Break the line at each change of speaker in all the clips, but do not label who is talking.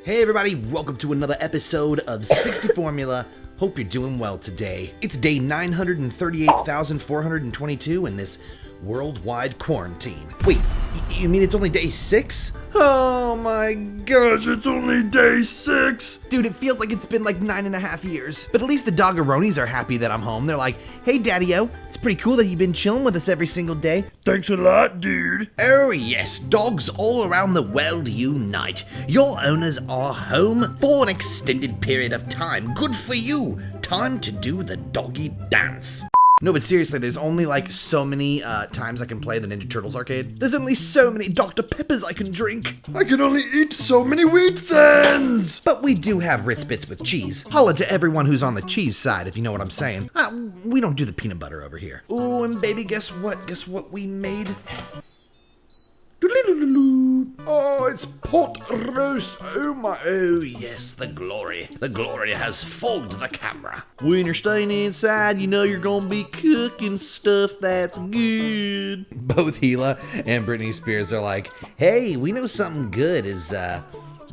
Hey everybody, welcome to another episode of 60 Formula. Hope you're doing well today. It's day 938,422 in this worldwide quarantine. Wait, you mean it's only day 6?
Oh my gosh, it's only day 6!
Dude, it feels like it's been like 9.5 years. But at least the doggeronis are happy that I'm home. They're like, hey Daddy-O, it's pretty cool that you've been chilling with us every single day.
Thanks a lot, dude.
Oh yes, dogs all around the world unite. Your owners are home for an extended period of time. Good for you. Time to do the doggy dance. No, but seriously, there's only like so many times I can play the Ninja Turtles arcade. There's only so many Dr. Peppers I can drink.
I can only eat so many wheat thins!
But we do have Ritz Bits with cheese. Holla to everyone who's on the cheese side, if you know what I'm saying. We don't do the peanut butter over here. Ooh, and baby, guess what? Guess what we made?
Oh, it's pot roast. Oh my.
Oh yes, the glory. The glory has fogged the camera. When you're staying inside, you know you're gonna be cooking stuff that's good. Both Gila and Britney Spears are like, hey, we know something good is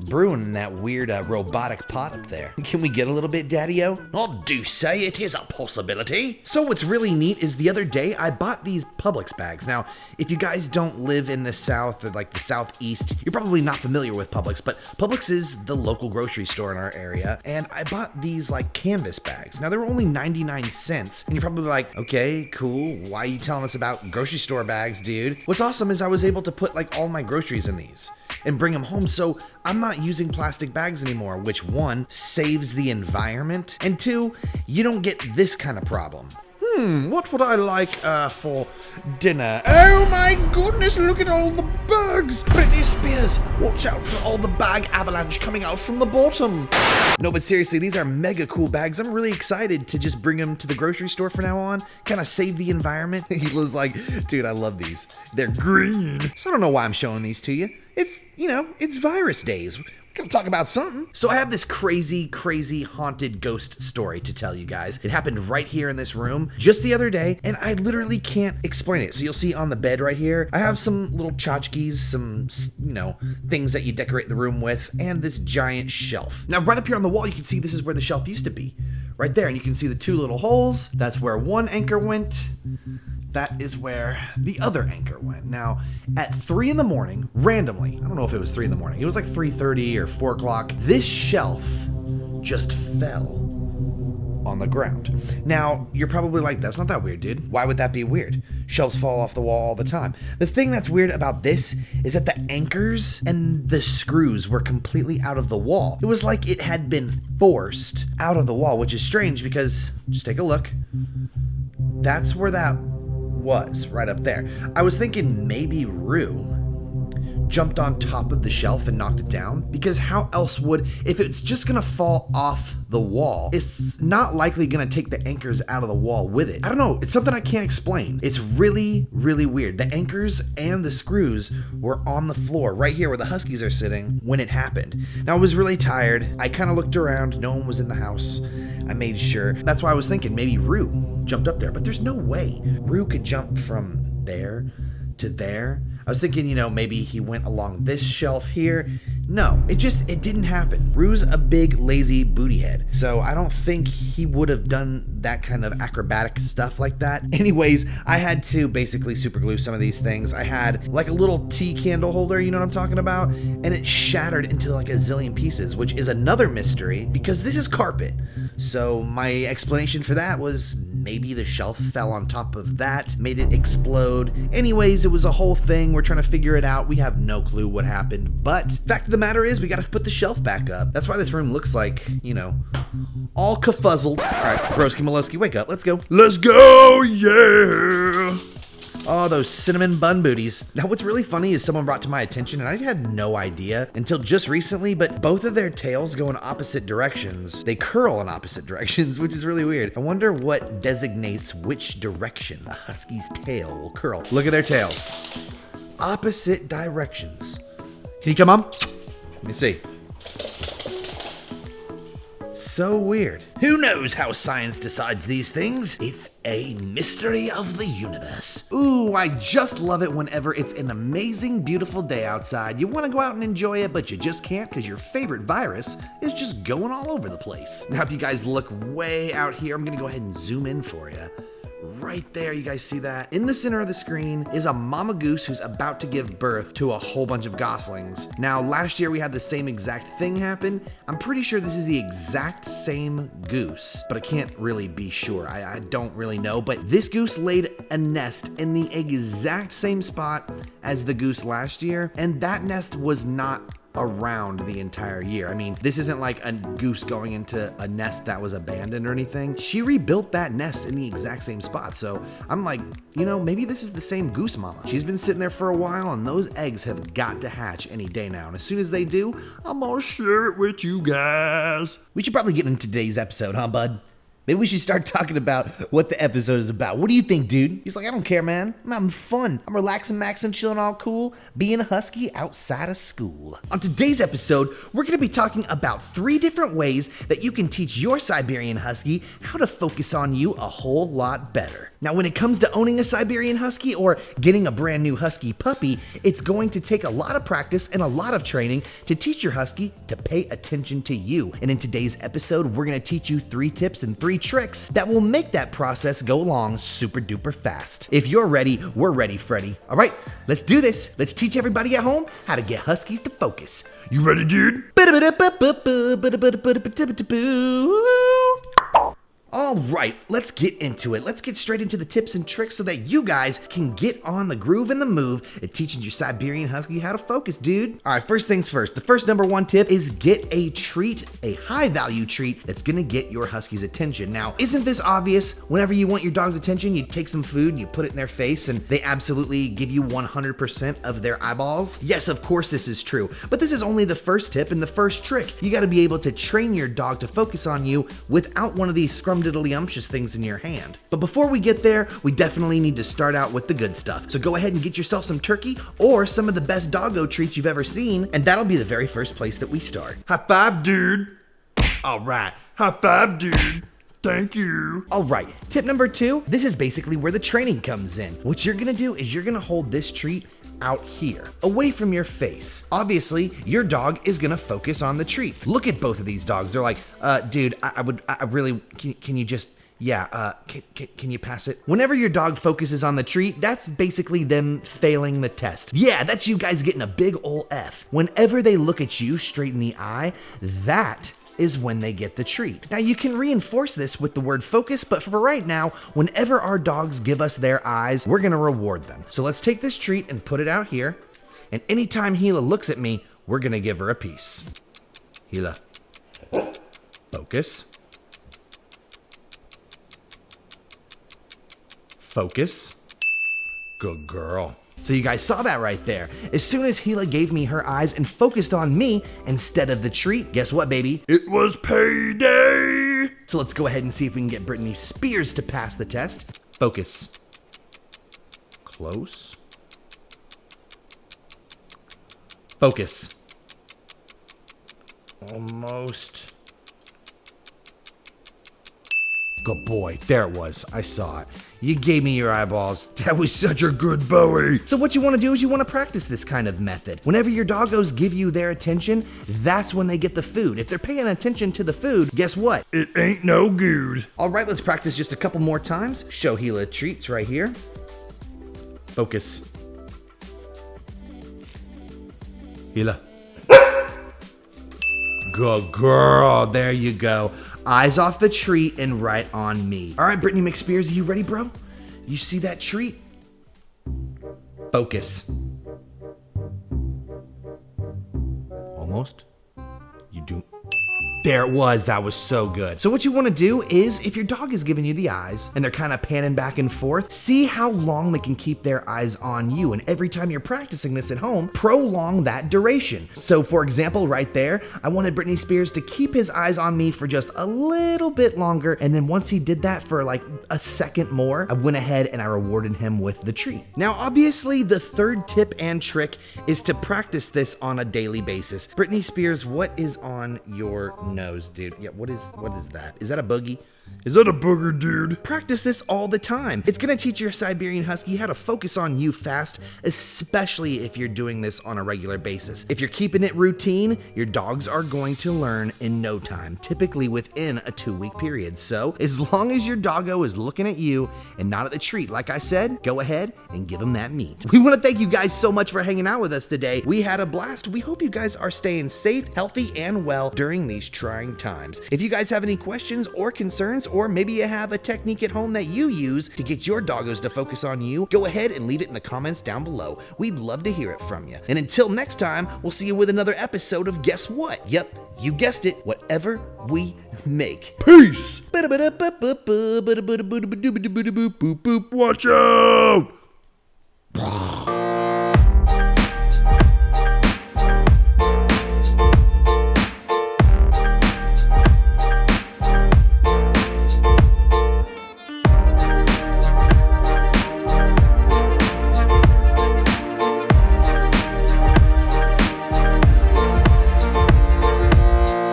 brewing in that weird robotic pot up there. Can we get a little bit, Daddy-O? I do say it is a possibility. So what's really neat is the other day I bought these Publix bags. Now, if you guys don't live in the South or like the Southeast, you're probably not familiar with Publix, but Publix is the local grocery store in our area. And I bought these like canvas bags. Now they were only 99 cents. And you're probably like, okay, cool. Why are you telling us about grocery store bags, dude? What's awesome is I was able to put like all my groceries in these and bring them home. So I'm not using plastic bags anymore, which one, saves the environment, and two, you don't get this kind of problem. What would I like for dinner? Oh my goodness, look at all the bags! Britney Spears, watch out for all the bag avalanche coming out from the bottom. No, but seriously, these are mega cool bags. I'm really excited to just bring them to the grocery store from now on, kind of save the environment. He was like, dude, I love these. They're green. So I don't know why I'm showing these to you. It's, you know, it's virus days. Gotta talk about something. So I have this crazy haunted ghost story to tell you guys. It happened right here in this room just the other day, and I literally can't explain it. So you'll see on the bed right here, I have some little tchotchkes, some, you know, things that you decorate the room with, and this giant shelf. Now right up here on the wall, you can see this is where the shelf used to be. Right there, and you can see the two little holes. That's where one anchor went. That is where the other anchor went. Now, at 3 in the morning, randomly, I don't know if it was 3 in the morning, it was like 3:30 or 4 o'clock, this shelf just fell on the ground. Now, you're probably like, that's not that weird, dude. Why would that be weird? Shelves fall off the wall all the time. The thing that's weird about this is that the anchors and the screws were completely out of the wall. It was like it had been forced out of the wall, which is strange because, just take a look. That's where that was, right up there. I was thinking maybe Rue jumped on top of the shelf and knocked it down, because how else would, if it's just gonna fall off the wall, it's not likely gonna take the anchors out of the wall with it. I don't know, it's something I can't explain. It's really weird. The anchors and the screws were on the floor right here where the Huskies are sitting when it happened. Now I was really tired. I kind of looked around, no one was in the house. I made sure. That's why I was thinking maybe Rue jumped up there, but there's no way Rue could jump from there to there. I was thinking, you know, maybe he went along this shelf here. No, it didn't happen. Rue's a big, lazy booty head, so I don't think he would have done that kind of acrobatic stuff like that. Anyways, I had to basically super glue some of these things. I had like a little tea candle holder, you know what I'm talking about? And it shattered into like a zillion pieces, which is another mystery because this is carpet. So my explanation for that was maybe the shelf fell on top of that, made it explode. Anyways, it was a whole thing. We're trying to figure it out. We have no clue what happened, but fact of the matter is we gotta put the shelf back up. That's why this room looks like, you know, all kafuzzled. All right, Broski Molosky, wake up. Let's go.
Let's go, yeah!
Oh, those cinnamon bun booties. Now, what's really funny is someone brought to my attention, and I had no idea until just recently, but both of their tails go in opposite directions. They curl in opposite directions, which is really weird. I wonder what designates which direction a husky's tail will curl. Look at their tails. Opposite directions. Can you come on? Let me see. So weird. Who knows how science decides these things? It's a mystery of the universe. Ooh, I just love it whenever it's an amazing, beautiful day outside. You want to go out and enjoy it, but you just can't because your favorite virus is just going all over the place. Now, if you guys look way out here, I'm going to go ahead and zoom in for you. Right there, you guys see that? In the center of the screen is a mama goose who's about to give birth to a whole bunch of goslings. Now, last year we had the same exact thing happen. I'm pretty sure this is the exact same goose, but I can't really be sure. I don't really know, but this goose laid a nest in the exact same spot as the goose last year, and that nest was not around the entire year. I mean, this isn't like a goose going into a nest that was abandoned or anything. She rebuilt that nest in the exact same spot. So I'm like, maybe this is the same goose mama. She's been sitting there for a while and those eggs have got to hatch any day now. And as soon as they do, I'm gonna share it with you guys. We should probably get into today's episode, huh, bud? Maybe we should start talking about what the episode is about. What do you think, dude? He's like, I don't care, man. I'm having fun. I'm relaxing, maxing, chilling, all cool, being a husky outside of school. On today's episode, we're going to be talking about 3 different ways that you can teach your Siberian Husky how to focus on you a whole lot better. Now, when it comes to owning a Siberian Husky or getting a brand new Husky puppy, it's going to take a lot of practice and a lot of training to teach your Husky to pay attention to you. And in today's episode, we're going to teach you 3 tips and 3 tricks that will make that process go along super duper fast. If you're ready, we're ready, Freddy. All right, let's do this. Let's teach everybody at home how to get Huskies to focus.
You ready, dude?
All right, let's get into it. Let's get straight into the tips and tricks so that you guys can get on the groove and the move at teaching your Siberian Husky how to focus, dude. All right, first things first. The first number 1 tip is get a treat, a high value treat that's gonna get your Husky's attention. Now, isn't this obvious? Whenever you want your dog's attention, you take some food and you put it in their face and they absolutely give you 100% of their eyeballs. Yes, of course this is true, but this is only the first tip and the first trick. You gotta be able to train your dog to focus on you without one of these scrumdiddlyumptious things in your hand. But before we get there, we definitely need to start out with the good stuff. So go ahead and get yourself some turkey or some of the best doggo treats you've ever seen, and that'll be the very first place that we start.
High five, dude.
All right.
High five, dude. Thank you.
All right, tip number 2, this is basically where the training comes in. What you're gonna do is you're gonna hold this treat out here, away from your face. Obviously, your dog is gonna focus on the treat. Look at both of these dogs. They're like, dude, can you just, can you pass it? Whenever your dog focuses on the treat, that's basically them failing the test. Yeah, that's you guys getting a big ol' F. Whenever they look at you straight in the eye, that is when they get the treat. Now you can reinforce this with the word focus, but for right now, whenever our dogs give us their eyes, we're gonna reward them. So let's take this treat and put it out here, and anytime Gila looks at me, we're gonna give her a piece. Gila, focus. Focus. Good girl. So you guys saw that right there. As soon as Gila gave me her eyes and focused on me instead of the treat, guess what, baby?
It was payday.
So let's go ahead and see if we can get Britney Spears to pass the test. Focus. Close. Focus. Almost. Good boy. There it was. I saw it. You gave me your eyeballs.
That was such a good Bowie.
So what you want to do is you want to practice this kind of method. Whenever your doggos give you their attention, that's when they get the food. If they're paying attention to the food, guess what?
It ain't no good.
All right, let's practice just a couple more times. Show Gila treats right here. Focus. Gila. Good girl. There you go. Eyes off the treat and right on me. All right, Brittany McSpears, are you ready, bro? You see that treat? Focus. Almost. You do. There it was. That was so good. So what you want to do is, if your dog is giving you the eyes and they're kind of panning back and forth, see how long they can keep their eyes on you. And every time you're practicing this at home, prolong that duration. So for example, right there, I wanted Britney Spears to keep his eyes on me for just a little bit longer. And then once he did that for like a second more, I went ahead and I rewarded him with the treat. Now, obviously, the third tip and trick is to practice this on a daily basis. Britney Spears, what is on your knows, dude. Yeah, what is that? Is that a boogie?
Is that a booger, dude?
Practice this all the time. It's gonna teach your Siberian Husky how to focus on you fast, especially if you're doing this on a regular basis. If you're keeping it routine, your dogs are going to learn in no time, typically within a 2-week period. So, as long as your doggo is looking at you and not at the treat, like I said, go ahead and give him that meat. We wanna thank you guys so much for hanging out with us today. We had a blast. We hope you guys are staying safe, healthy, and well during these trying times. If you guys have any questions or concerns, or maybe you have a technique at home that you use to get your doggos to focus on you, go ahead and leave it in the comments down below. We'd love to hear it from you. And until next time, we'll see you with another episode of Guess What? Yep, you guessed it, whatever we make.
Peace!
Watch
Watch out!